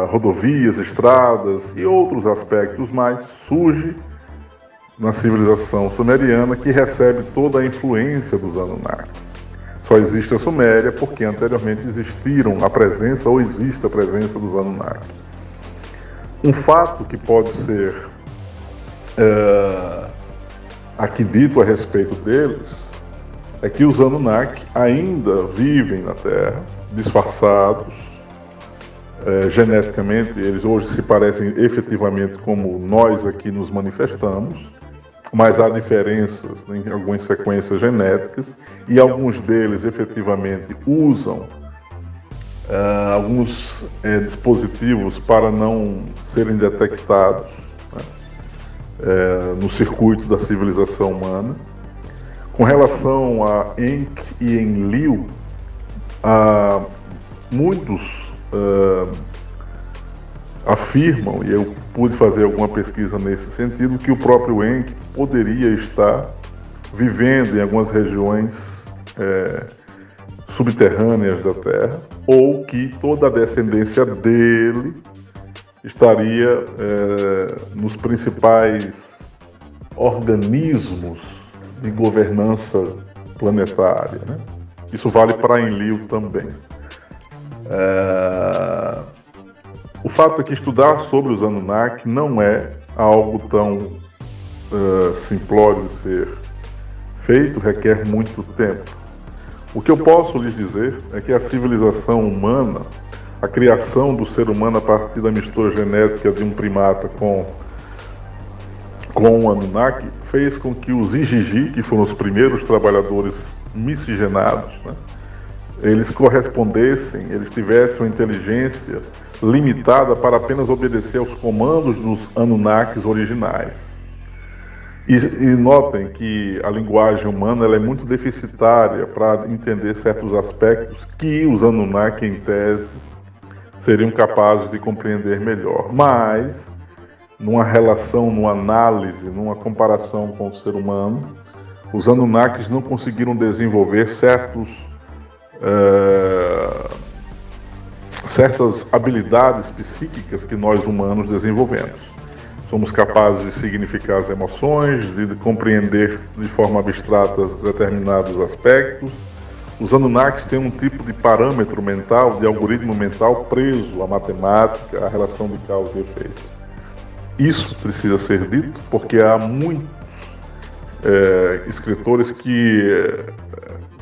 rodovias, estradas e outros aspectos mais, surge na civilização sumeriana, que recebe toda a influência dos Anunnaki. Só existe a Suméria porque anteriormente existiram a presença ou existe a presença dos Anunnaki. Um fato que pode ser aqui dito a respeito deles é que os Anunnaki ainda vivem na Terra, disfarçados, geneticamente, eles hoje se parecem efetivamente como nós aqui nos manifestamos, mas há diferenças em algumas sequências genéticas e alguns deles efetivamente usam alguns dispositivos para não serem detectados, né, no circuito da civilização humana. Com relação a Enki e Enlil, muitos afirmam, e eu pude fazer alguma pesquisa nesse sentido, que o próprio Enki poderia estar vivendo em algumas regiões subterrâneas da Terra, ou que toda a descendência dele estaria nos principais organismos de governança planetária, né? Isso vale para Enlil também. O fato é que estudar sobre os Anunnaki não é algo tão simplório de ser feito, requer muito tempo. O que eu posso lhes dizer é que a civilização humana, a criação do ser humano a partir da mistura genética de um primata com o Anunnaki, fez com que os Igigi, que foram os primeiros trabalhadores miscigenados, né, eles correspondessem, eles tivessem uma inteligência limitada para apenas obedecer aos comandos dos Anunnakis originais. E notem que a linguagem humana ela é muito deficitária para entender certos aspectos que os Anunnaki, em tese, seriam capazes de compreender melhor. Mas, numa relação, numa análise, numa comparação com o ser humano, os Anunnakis não conseguiram desenvolver certas habilidades psíquicas que nós humanos desenvolvemos. Somos capazes de significar as emoções, de compreender de forma abstrata determinados aspectos. Os Anunnakis têm um tipo de parâmetro mental, de algoritmo mental preso à matemática, à relação de causa e efeito. isso precisa ser dito, porque há muitos escritores que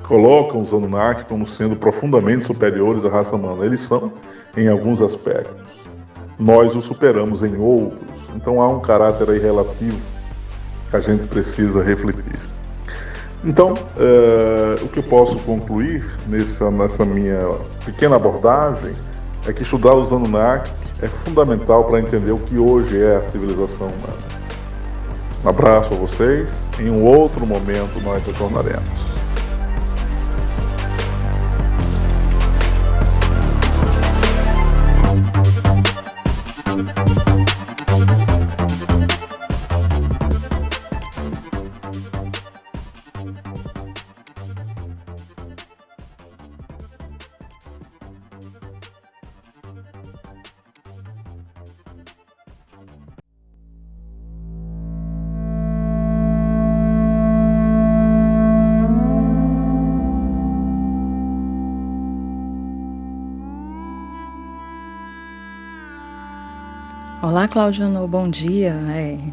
colocam os Anunnaki como sendo profundamente superiores à raça humana. Eles são, em alguns aspectos. Nós os superamos em outros. Então há um caráter aí relativo que a gente precisa refletir. Então, o que eu posso concluir nessa minha pequena abordagem é que estudar os Anunnaki é fundamental para entender o que hoje é a civilização humana. Um abraço a vocês. Em um outro momento nós retornaremos. Olá, Claudiano, bom dia.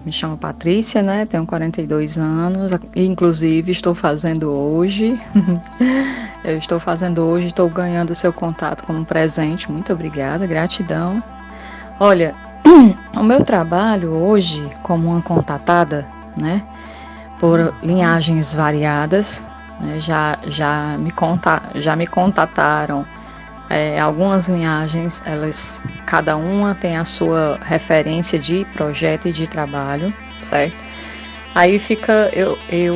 Me chamo Patrícia, né? Tenho 42 anos, inclusive estou fazendo hoje. Estou ganhando o seu contato como um presente. Muito obrigada, gratidão. Olha, o meu trabalho hoje como uma contatada, né? Por linhagens variadas, né, já me contataram. Algumas linhagens, cada uma tem a sua referência de projeto e de trabalho, certo? Aí eu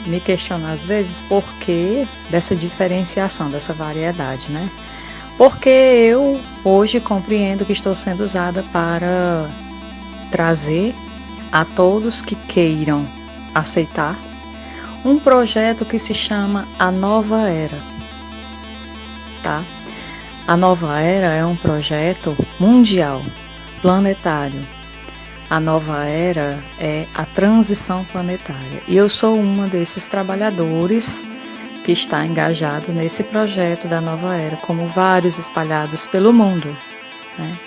me questiono às vezes por que dessa diferenciação, dessa variedade, né? Porque eu hoje compreendo que estou sendo usada para trazer a todos que queiram aceitar um projeto que se chama A Nova Era, tá? A Nova Era é um projeto mundial, planetário. A Nova Era é a transição planetária. E eu sou uma desses trabalhadores que está engajado nesse projeto da Nova Era, como vários espalhados pelo mundo, né?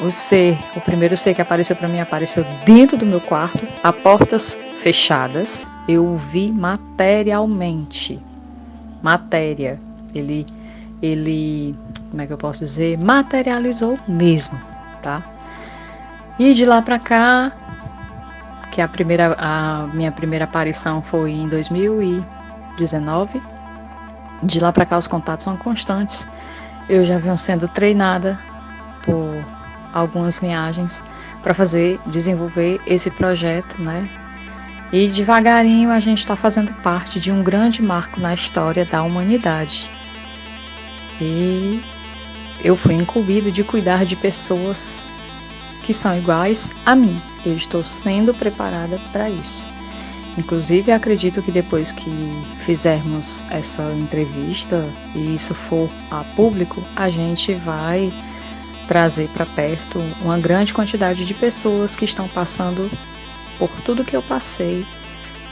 O primeiro ser que apareceu para mim apareceu dentro do meu quarto, a portas fechadas. Eu o vi materialmente. Matéria. Ele, como é que eu posso dizer, materializou mesmo, tá? E de lá para cá, que a minha primeira aparição foi em 2019, de lá para cá os contatos são constantes. Eu já venho sendo treinada por algumas linhagens para desenvolver esse projeto, né? E devagarinho a gente está fazendo parte de um grande marco na história da humanidade. E eu fui incumbida de cuidar de pessoas que são iguais a mim. Eu estou sendo preparada para isso. Inclusive, acredito que depois que fizermos essa entrevista e isso for a público, a gente vai trazer para perto uma grande quantidade de pessoas que estão passando por tudo que eu passei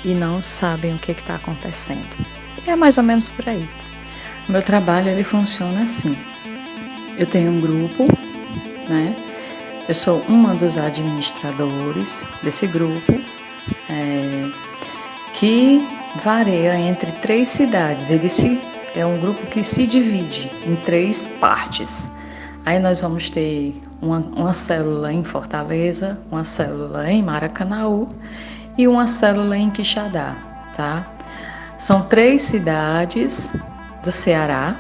e não sabem o que está acontecendo. E é mais ou menos por aí. O meu trabalho ele funciona assim. Eu tenho um grupo, né? Eu sou uma dos administradores desse grupo, que varia entre 3 cidades. É um grupo que se divide em 3 partes. Aí nós vamos ter uma célula em Fortaleza, uma célula em Maracanaú e uma célula em Quixadá, tá? São 3 cidades do Ceará,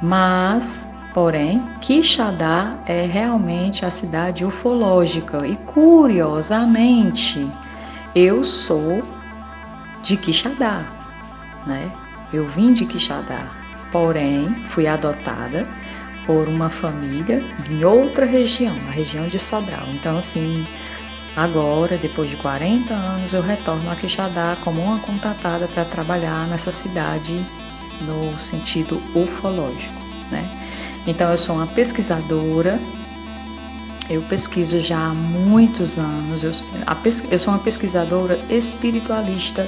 mas, porém, Quixadá é realmente a cidade ufológica e, curiosamente, eu sou de Quixadá, né? Eu vim de Quixadá, porém, fui adotada por uma família em outra região, a região de Sobral. Então, assim, agora, depois de 40 anos, eu retorno a Quixadá como uma contatada para trabalhar nessa cidade no sentido ufológico, né? Então, eu sou uma pesquisadora, eu pesquiso já há muitos anos, eu sou uma pesquisadora espiritualista,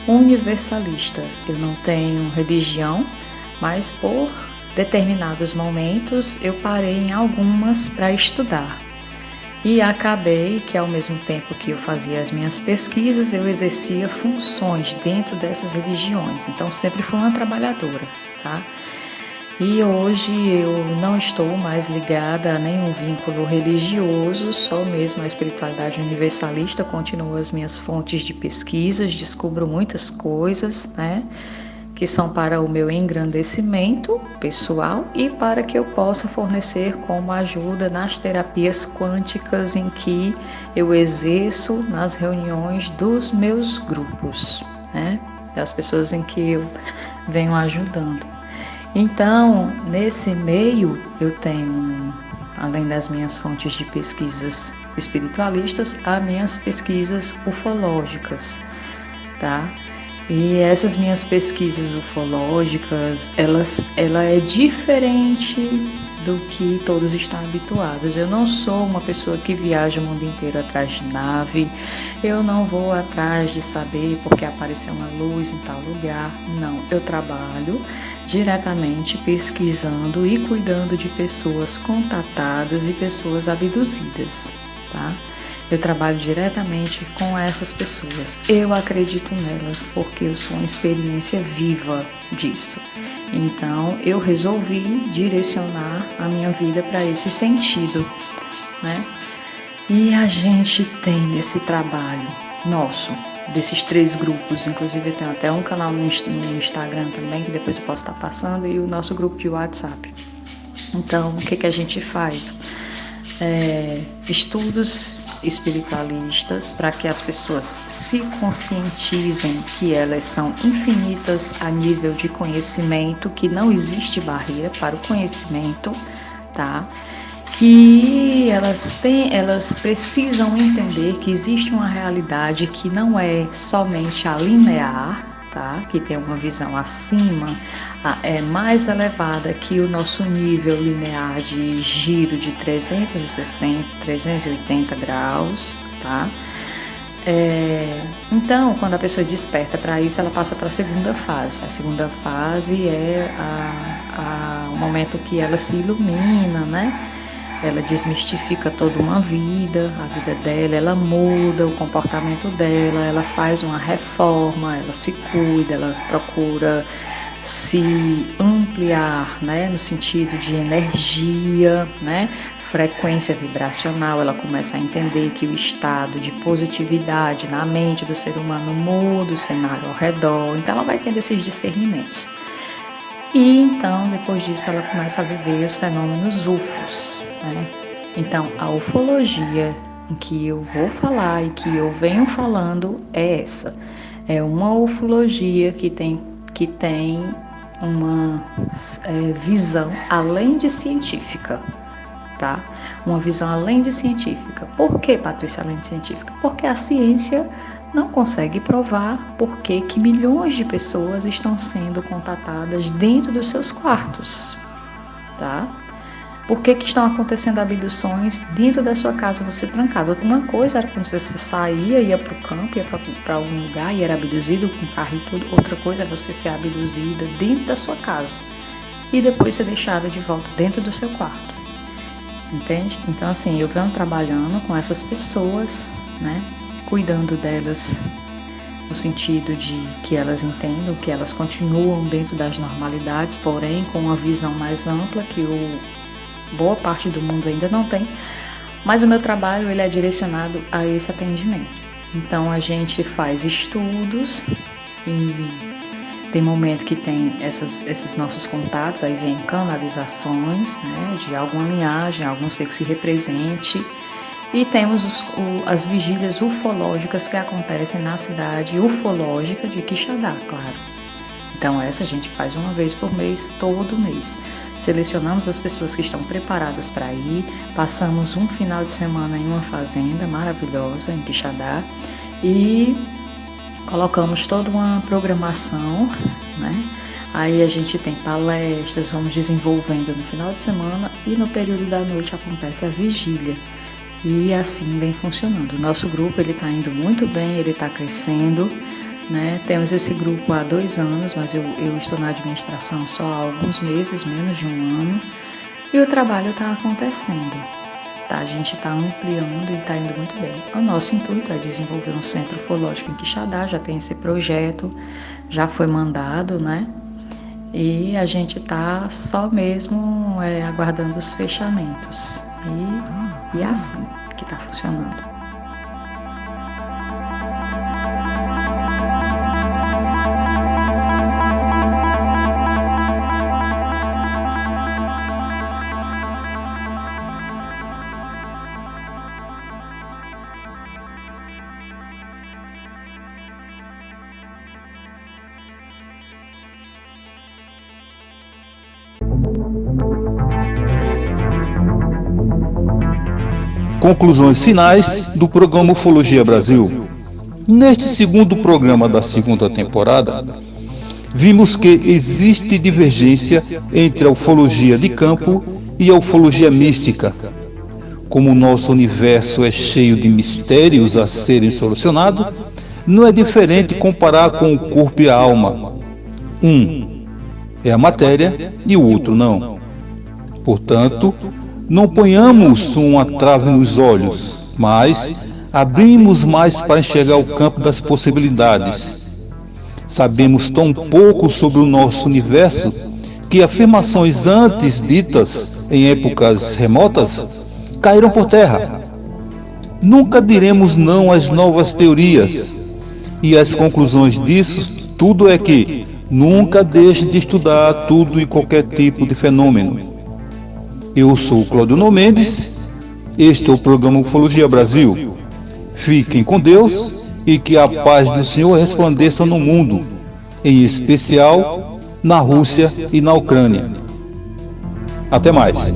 universalista. Eu não tenho religião, mas por determinados momentos eu parei em algumas para estudar. E acabei que ao mesmo tempo que eu fazia as minhas pesquisas, eu exercia funções dentro dessas religiões. Então sempre fui uma trabalhadora, tá? E hoje eu não estou mais ligada a nenhum vínculo religioso, só mesmo a espiritualidade universalista continua as minhas fontes de pesquisas, descubro muitas coisas, né, que são para o meu engrandecimento pessoal e para que eu possa fornecer como ajuda nas terapias quânticas em que eu exerço nas reuniões dos meus grupos, né, das pessoas em que eu venho ajudando. Então, nesse meio, eu tenho, além das minhas fontes de pesquisas espiritualistas, as minhas pesquisas ufológicas, tá? E essas minhas pesquisas ufológicas, ela é diferente do que todos estão habituados. Eu não sou uma pessoa que viaja o mundo inteiro atrás de nave, eu não vou atrás de saber porque apareceu uma luz em tal lugar, não. Eu trabalho diretamente pesquisando e cuidando de pessoas contatadas e pessoas abduzidas, tá? Eu trabalho diretamente com essas pessoas. Eu acredito nelas porque eu sou uma experiência viva disso. Então, eu resolvi direcionar a minha vida para esse sentido, né? E a gente tem nesse trabalho nosso, desses 3 grupos, inclusive eu tenho até um canal no Instagram também, que depois eu posso estar passando, e o nosso grupo de WhatsApp. Então, o que a gente faz? Estudos espiritualistas para que as pessoas se conscientizem que elas são infinitas a nível de conhecimento, que não existe barreira para o conhecimento, tá? Que elas precisam entender que existe uma realidade que não é somente a linear, tá? Que tem uma visão acima, é mais elevada que o nosso nível linear de giro de 360, 380 graus, tá? Então, quando a pessoa desperta para isso, ela passa para a segunda fase. A segunda fase é o momento que ela se ilumina, né? Ela desmistifica toda uma vida, a vida dela, ela muda o comportamento dela, ela faz uma reforma, ela se cuida, ela procura se ampliar, né, no sentido de energia, né, frequência vibracional. Ela começa a entender que o estado de positividade na mente do ser humano muda o cenário ao redor, então ela vai tendo esses discernimentos. E então, depois disso, ela começa a viver os fenômenos UFOs, né? Então, a ufologia em que eu vou falar e que eu venho falando é essa. É uma ufologia que tem uma visão além de científica, tá? Uma visão além de científica. Por que, Patrícia, além de científica? Porque a ciência não consegue provar por que milhões de pessoas estão sendo contatadas dentro dos seus quartos, tá? Por que estão acontecendo abduções dentro da sua casa, você trancado? Uma coisa era quando você saía, ia para o campo, ia para algum lugar e era abduzido com carro e tudo. Outra coisa é você ser abduzida dentro da sua casa e depois ser deixada de volta dentro do seu quarto, entende? Então, assim, eu venho trabalhando com essas pessoas, né? Cuidando delas no sentido de que elas entendam que elas continuam dentro das normalidades, porém com uma visão mais ampla que boa parte do mundo ainda não tem, mas o meu trabalho ele é direcionado a esse atendimento. Então a gente faz estudos e tem momento que tem esses nossos contatos, aí vem canalizações, né, de alguma linhagem, algum ser que se represente. E temos as vigílias ufológicas que acontecem na cidade ufológica de Quixadá, claro. Então essa a gente faz uma vez por mês, todo mês. Selecionamos as pessoas que estão preparadas para ir, passamos um final de semana em uma fazenda maravilhosa em Quixadá e colocamos toda uma programação, né? Aí a gente tem palestras, vamos desenvolvendo no final de semana e no período da noite acontece a vigília. E assim vem funcionando. O nosso grupo ele está indo muito bem, ele está crescendo, né? Temos esse grupo há 2 anos, mas eu estou na administração só há alguns meses, menos de 1 ano, e o trabalho está acontecendo. A gente está ampliando e está indo muito bem. O nosso intuito é desenvolver um centro ufológico em Quixadá, já tem esse projeto, já foi mandado, né? E a gente está só mesmo aguardando os fechamentos. E é assim que está funcionando. Conclusões finais do programa Ufologia Brasil. Neste segundo programa da segunda temporada, vimos que existe divergência entre a ufologia de campo e a ufologia mística. Como o nosso universo é cheio de mistérios a serem solucionados, não é diferente comparar com o corpo e a alma. Um é a matéria e o outro não. Portanto, não ponhamos uma trave nos olhos, mas abrimos mais para enxergar o campo das possibilidades. Sabemos tão pouco sobre o nosso universo que afirmações antes ditas em épocas remotas caíram por terra. Nunca diremos não às novas teorias, e as conclusões disso tudo é que nunca deixe de estudar tudo e qualquer tipo de fenômeno. Eu sou Claudio Mendes, este é o programa Ufologia Brasil. Fiquem com Deus e que a paz do Senhor resplandeça no mundo, em especial na Rússia e na Ucrânia. Até mais.